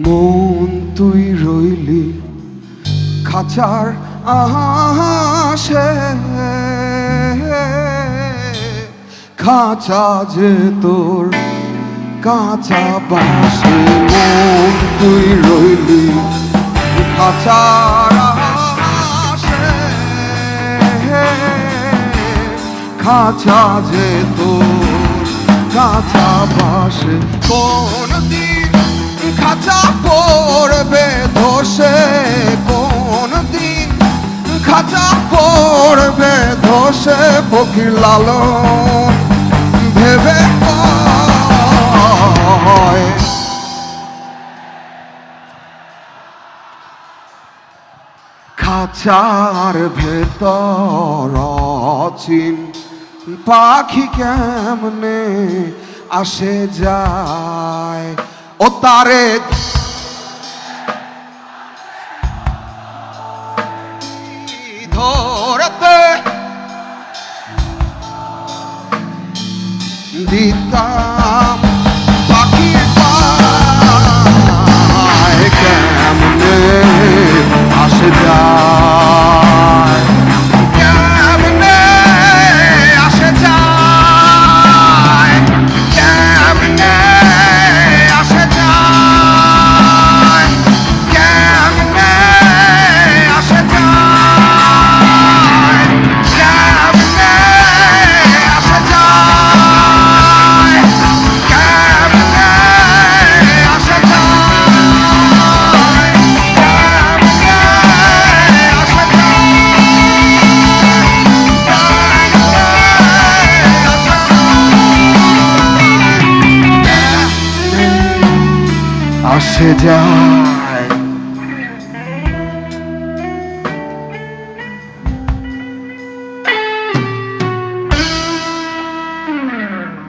মন তুই রইলি খাঁচার আশে, খাঁচা যে তোর কাঁচা বাসে। মন তুই রইলি খাঁচার আশে, খাঁচা যে তোর কাঁচা বাসে। কোন দিন খাঁচা পড়বে ধসে, কোন দিন খাঁচা পড়বে ধসে। ফকির লালন ভেবে কয় খাঁচার ভেতর অচিন পাখি কেমনে আসে যায়। ও তারে ধরতে দিতাম পাখির পায় কেমনে আসে যায়, কেমনে আসে যায়, কেমনে আসে যায়, কেমনে আসে যায়, কেমনে আসে যায়, কেমনে আসে যায়, আসে যায়।